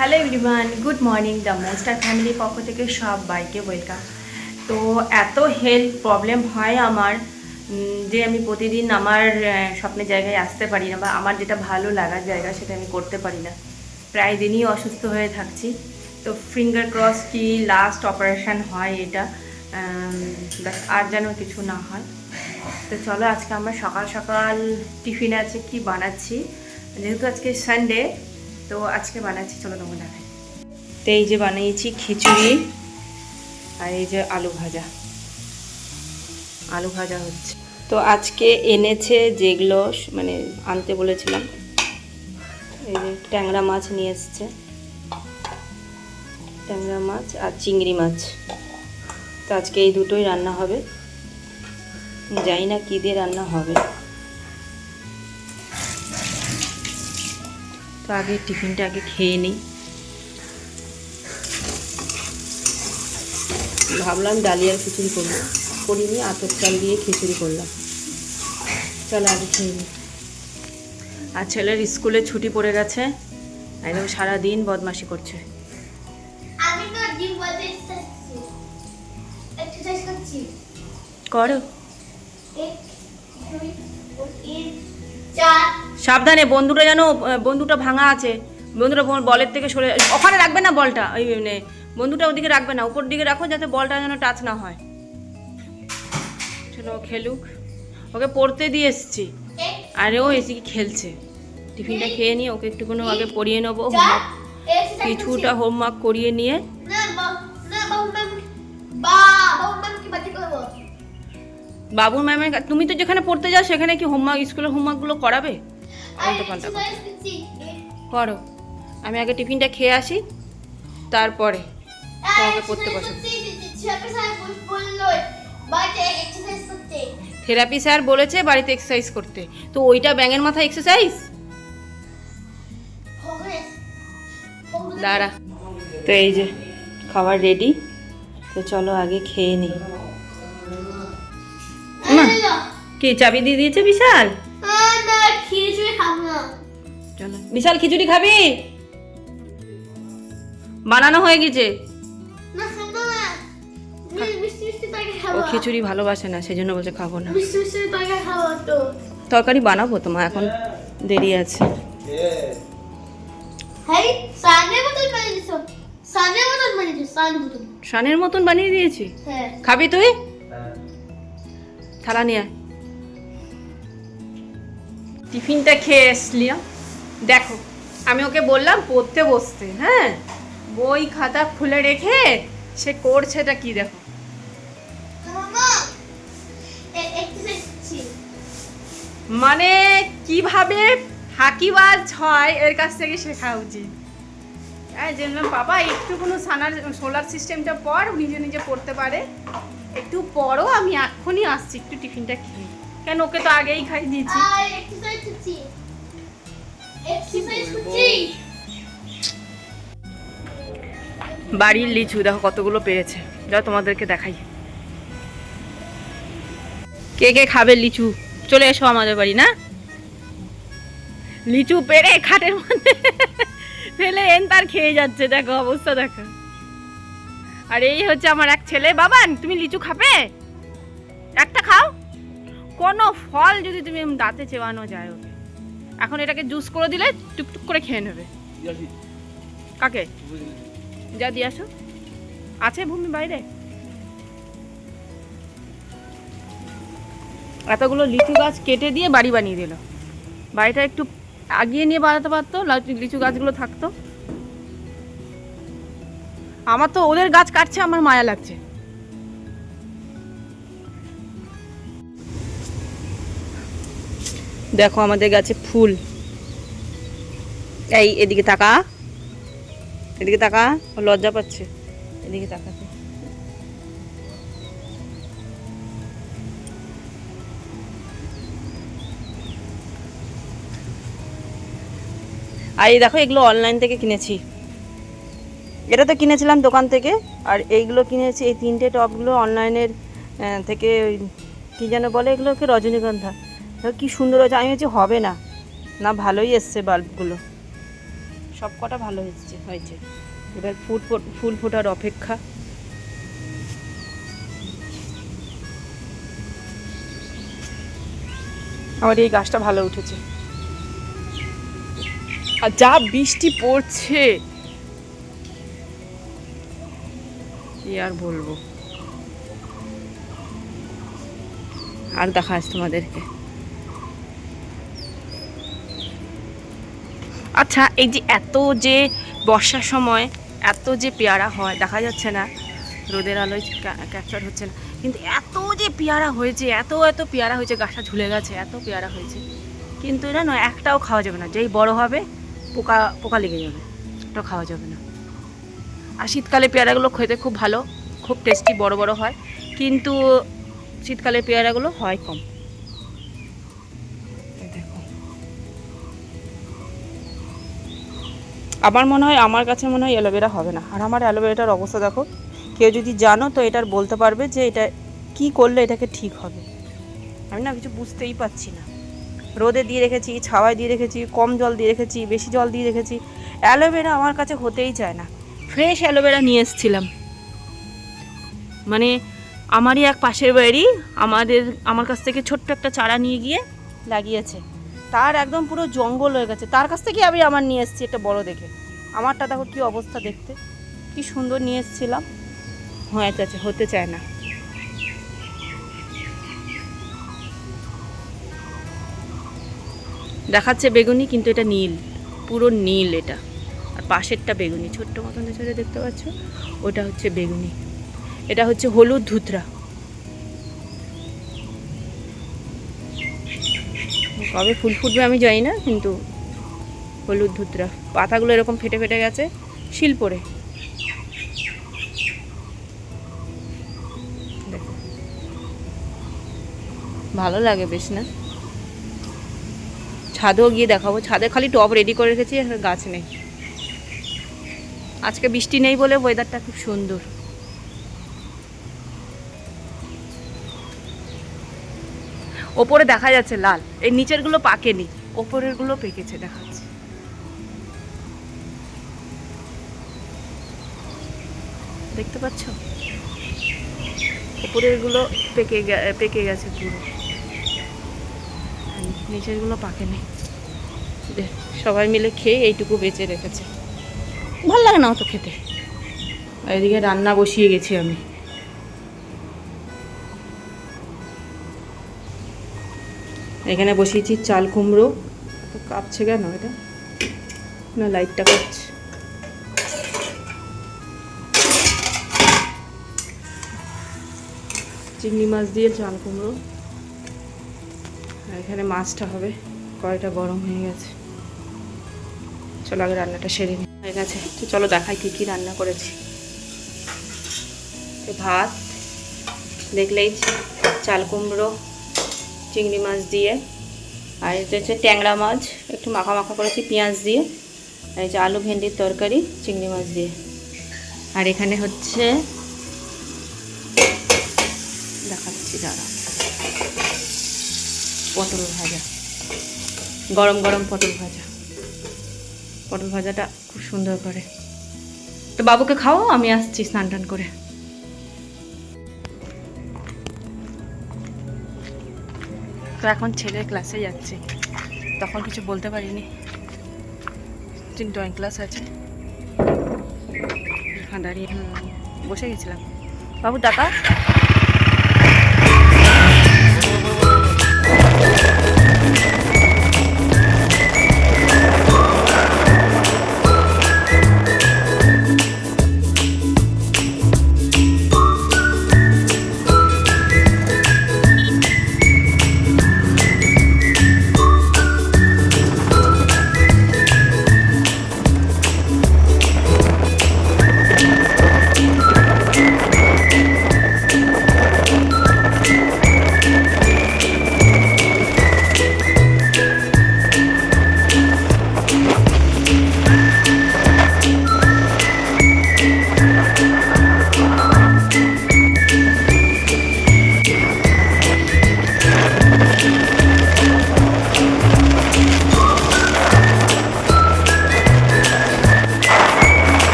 Hello everyone, good morning. The monster family পক্ষ থেকে সবাইকে ওয়েলকাম। তো এত হেলথ প্রবলেম হয় আমার যে আমি প্রতিদিন আমার স্বপ্নের জায়গায় আসতে পারি না, বা আমার যেটা ভালো লাগার জায়গা সেটা আমি করতে পারি না। প্রায় দিনই অসুস্থ হয়ে থাকছি। তো ফিঙ্গার ক্রস কি লাস্ট অপারেশান হয় এটা, ব্যাস আর যেন কিছু না হয়। তো চলো আজকে আমরা সকাল সকাল টিফিন আছে কি বানাচ্ছি, যেহেতু আজকে সানডে তো আজকে বানাচ্ছি, চলো তোমাকে দেখাই। তো এই যে বানিয়েছি খিচুড়ি, আর এই যে আলু ভাজা হচ্ছে। তো আজকে এনেছে যেগুলো মানে আনতে বলেছিলাম, এই যে ট্যাংরা মাছ নিয়ে এসছে, ট্যাংরা মাছ আর চিংড়ি মাছ। তো আজকে এই দুটোই রান্না হবে, জানি না কী দিয়ে রান্না হবে। তো আগে টিফিনটা আগে খেয়ে নিই। ভাবলাম ডালিয়ার খিচুড়ি করিনি, আতপ চাল দিয়ে খিচুড়ি করলাম। চলো আগে খেয়ে নিই। আর ছেলের স্কুলে ছুটি পড়ে গেছে, একদম সারাদিন বদমাশি করছে। করো সাবধানে, বন্ধুটা ভাঙা আছে, বন্ধুটা বলের থেকে সরে, ওখানে রাখবে না বলটা, ওই মানে বন্ধুটা ওদিকে রাখবে না, উপর দিকে রাখো যাতে বলটা যেন টাচ না হয়। চলো খেলুক, ওকে পড়তে দিয়ে এসছি, আরে ও এসে কি খেলছে। টিফিনটা খেয়ে নিয়ে ওকে একটুকুনো আগে পড়িয়ে নেবো, কিছুটা হোমওয়ার্ক করিয়ে নিয়ে। বাবুর ম্যামের, তুমি তো যেখানে পড়তে যাও সেখানে কি হোমওয়ার্ক, স্কুলের হোমওয়ার্কগুলো করাবে? করো, আমি আগে টিফিনটা খেয়ে আসি, তারপরে তোমাকে পড়তে বসাবো। থেরাপি স্যার বলেছে বাড়িতে এক্সারসাইজ করতে, তো ওইটা ব্যাঙের মাথা এক্সারসাইজ? দাঁড়া। তো এই যে খাবার রেডি, তো চলো আগে খেয়ে নিই। কি চাবি দিয়ে দিয়েছে বিশাল? চলো বিশাল, খিচুড়ি খাবি? বানানো হয়ে গেছে। ও খিচুড়ি ভালোবাসে না, সেজন্য বলছে খাবো না। তরকারি বানাবো তোমার, এখন দেরি আছে। সানের মতন বানিয়ে দিয়েছি, খাবি তুই? থালা নিয়ে। টিফিনটা খেয়ে এসলিয়া, দেখো আমি ওকে বললাম পড়তে বসতে, হ্যাঁ, বই খাতা খুলে রেখে সে করছেটা কি দেখো। মানে কিভাবে ফাঁকিবাজ হয় এর কাছ থেকে শেখা উচিত। হ্যাঁ, জানলাম বাবা একটু কোনো সোলার সিস্টেমটা পড়, নিজে নিজে পড়তে পারে, একটু পড়ো, আমি এক্ষুনি আসছি, একটু টিফিনটা খেয়ে। কেন, ওকে তো আগেই খাই দিয়েছি। বাড়ির লিচু দেখো কতগুলো পেরেছে, যাও তোমাদেরকে দেখাই। কে কে খাবে লিচু, চলে এসো আমাদের বাড়ি। না, লিচু পেরে খাটের মধ্যে ফেলে তার খেয়ে যাচ্ছে, দেখো অবস্থা দেখো। আর এই হচ্ছে আমার এক ছেলে। বাবান, তুমি লিচু খাবে? একটা খাও। কোনো ফল যদি তুমি দাঁতে চেবানো যায় ওকে, এখন এটাকে জুস করে দিলে টুকটুক করে খেয়ে নেবে। কাকে? যা দিয়ে আসো, আছে ভূমি বাইরে। এতগুলো লিচু গাছ কেটে দিয়ে বাড়ি বানিয়ে দিল। বাড়িটা একটু আগিয়ে নিয়ে বানাতে পারতো, লিচু গাছগুলো থাকতো। আমার তো ওদের গাছ কাটছে, আমার মায়া লাগছে। দেখো আমাদের গাছে ফুল। এই এদিকে তাকা, এদিকে তাকা, ও লজ্জা পাচ্ছে এদিকে তাকাতে। আর এই দেখো এগুলো অনলাইন থেকে কিনেছি, এটা তো কিনেছিলাম দোকান থেকে, আর এইগুলো কিনেছি, এই তিনটে টপগুলো অনলাইনের থেকে। কী যেন বলে এগুলোকে, রজনীগন্ধা। দেখো কী সুন্দর হয়েছে। আমি হচ্ছে হবে না, না ভালোই এসছে বাল্বগুলো, সব কটা ভালো হয়েছে। এবার ফুল ফোটার অপেক্ষা। আমার এই গাছটা ভালো উঠেছে। আর যা বৃষ্টি পড়ছে কি আর বলবো। আর দেখাস তোমাদেরকে। আচ্ছা, এই যে এত যে বর্ষার সময় এত যে পেয়ারা হয়, দেখা যাচ্ছে না, রোদের আলোয় ক্যাপচার হচ্ছে না, কিন্তু এত যে পেয়ারা হয়েছে, এত পেয়ারা হয়েছে, গাছটা ঝুলে গেছে, এত পেয়ারা হয়েছে, কিন্তু এটা নয় একটাও খাওয়া যাবে না। যেই বড় হবে পোকা লেগে যাবে, ওটা খাওয়া যাবে না। আর শীতকালে পেয়ারাগুলো খেতে খুব ভালো, খুব টেস্টি, বড় বড় হয়, কিন্তু শীতকালে পেয়ারাগুলো হয় কম। আমার মনে হয়, আমার কাছে মনে হয় অ্যালোভেরা হবে না। আর আমার অ্যালোভেরাটার অবস্থা দেখো। কেউ যদি জানো তো এটার বলতে পারবে যে এটা কি করলে এটাকে ঠিক হবে। আমি না কিছু বুঝতেই পারছি না। রোদে দিয়ে রেখেছি, ছাওয়ায় দিয়ে রেখেছি, কম জল দিয়ে রেখেছি, বেশি জল দিয়ে রেখেছি, অ্যালোভেরা আমার কাছে হতেই চায় না। ফ্রেশ অ্যালোভেরা নিয়ে এসেছিলাম, মানে আমারই এক পাশের বাড়ি আমার কাছ থেকে ছোট্ট একটা চারা নিয়ে গিয়ে লাগিয়েছে। তার একদম পুরো জঙ্গল হয়ে গেছে। তার কাছ থেকে আমি আমার নিয়ে এসেছি একটা বড় দেখে। আমারটা দেখো কি অবস্থা দেখতে, কি সুন্দর নিয়ে এসেছিলাম, হতে চায় না। দেখাচ্ছে বেগুনি, কিন্তু এটা নীল, পুরো নীল এটা। আর পাশেরটা বেগুনি, ছোট্ট মতন ছেড়ে দেখতে পাচ্ছ, ওটা হচ্ছে বেগুনি। এটা হচ্ছে হলুদ ধুতরা। কবে ফুল ফুটবে আমি জানি না, কিন্তু হলুদ ধুতরা। পাতাগুলো এরকম ফেটে ফেটে গেছে শিল পড়ে। দেখো ভালো লাগে বেশ না? ছাদেও গিয়ে দেখাবো। ছাদে খালি টব রেডি করে রেখেছি, গাছ নেই। আজকে বৃষ্টি নেই বলে ওয়েদারটা খুব সুন্দর। ওপরে দেখা যাচ্ছে লাল, এই নিচের গুলো পাকেনি, ওপরের গুলো পেকেছে দেখাচ্ছে। দেখতে পাচ্ছ, ওপরের গুলো পেকে গেছে পুরো, নিচের গুলো পাকেনি। সবাই মিলে খেয়ে এইটুকু বেঁচে রেখেছে। ভাল লাগে না অত খেতে। এদিকে রান্না বসিয়ে গেছি আমি। এখানে বসিয়েছি চাল কুমড়ো। তো কাঁপছে কেন এটা? না লাইটটা কাঁপছে। চিংড়ি মাছ দিয়ে চাল কুমড়ো। আর এখানে মাছটা হবে। কড়াইটা গরম হয়ে গেছে। চলো আগে রান্নাটা সেরে নিই। হয়ে গেছে তো চলো দেখাই কী কী রান্না করেছি। ভাত দেখলেই, চাল কুমড়ো চিংড়ি মাছ দিয়ে, আর এটা হচ্ছে ট্যাংরা মাছ একটু মাখা মাখা করেছি পেঁয়াজ দিয়ে, আর এই যে আলু ভেন্ডির তরকারি চিংড়ি মাছ দিয়ে। আর এখানে হচ্ছে দেখাচ্ছি দাঁড়া, পটল ভাজা, গরম গরম পটল ভাজা। পটল ভাজাটা খুব সুন্দর করে। তো বাবুকে খাও, আমি আসছি স্নান টান করে। তো এখন ছেলের ক্লাসে যাচ্ছে, তখন কিছু বলতে পারিনি, ড্রয়িং ক্লাস আছে। এখানে দাঁড়িয়ে বসে গেছিলাম। বাবু টাকা।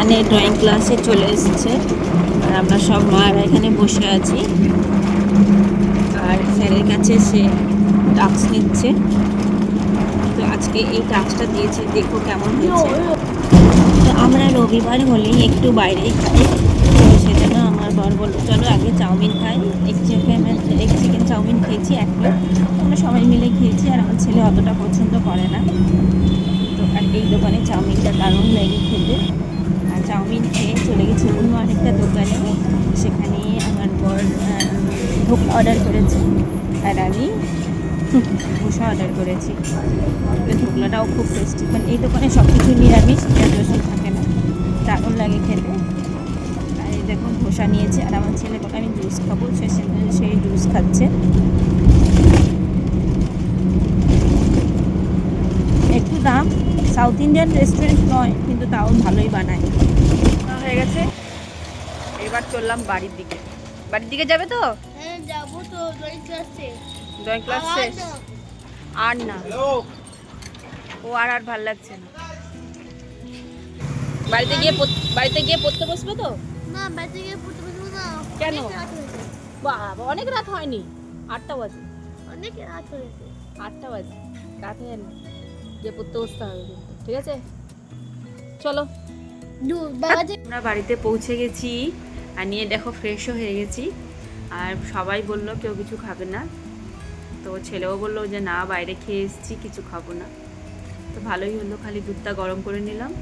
এখানে ড্রয়িং ক্লাসে চলে এসেছে আর আমরা সব মায়েরা এখানে বসে আছি আর স্যারের কাছে সে টাস্ক নিচ্ছে। তো আজকে এই টাস্কটা দিয়েছে, দেখো কেমন হয়েছে। তো আমরা রবিবার হলেই একটু বাইরেই খাই, তো সেজন্য আমার বর বললো চলো আগে চাউমিন খাই। এক চিকেন চাউমিন খেয়েছি এক প্লেট, আমরা সবাই মিলে খেয়েছি আর আমার ছেলে অতটা পছন্দ করে না। তো আর এই দোকানে চাউমিনটা দারুণ লাগে খেতে। আর চাউমিন খেয়ে চলে গেছি অন্য আরেকটা দোকানে, সেখানে আমার বর ধোকলা অর্ডার করেছে আর আমি ধোসা অর্ডার করেছি। ধোকলাটাও খুব টেস্টি, কারণ এই দোকানে সব কিছু নিরামিষ, পেঁয়াজ রসুন থাকে না, দারুণ লাগে খেতে। আর এই দেখুন ধোসা নিয়েছে আর আমার ছেলে বলে আমি জুস খাবো, সেই জুস খাচ্ছে। একটু দাম, সাউথ ইন্ডিয়ান রেস্টুরেন্ট নয় কিন্তু তাও ভালোই বানায়। হয়ে গেছে, এবার চললাম বাড়ির দিকে। বাড়ির দিকে যাবে তো? হ্যাঁ যাবো তো, ড্রয়িং ক্লাসে। ড্রয়িং ক্লাস শেষ? আর না, ও আর ভাল লাগছে না। বাড়িতে গিয়ে পড়তে বসবে তো? না, বাড়িতে গিয়ে পড়তে বসবো না। কেন? অনেক রাত হয়েছে। বাবা অনেক রাত হয়নি, 8টা বাজে। অনেক রাত হয়েছে। 8টা বাজে, রাত হয়ে না, গিয়ে পড়তে বসতে হবে কিন্তু, ঠিক আছে? চলো। আমরা বাড়িতে পৌঁছে গেছি আর নিয়ে দেখো ফ্রেশও হয়ে গেছি। আর সবাই বললো কেউ কিছু খাবে না, তো ছেলেও বললো যে না বাইরে খেয়ে এসেছি, কিছু খাবো না। তো ভালোই হলো, খালি দুধটা গরম করে নিলাম,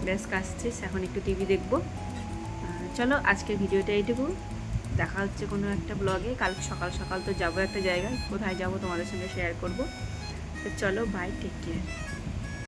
ব্যাস কাজ শেষ। এখন একটু টিভি দেখবো। চলো আজকের ভিডিওটা এইটুকু, দেখা হচ্ছে কোনো একটা ব্লগে। কাল সকাল সকাল তো যাবো একটা জায়গায়, কোথায় যাবো তোমাদের সঙ্গে শেয়ার করবো। তো চলো, বাই, টেক কেয়ার।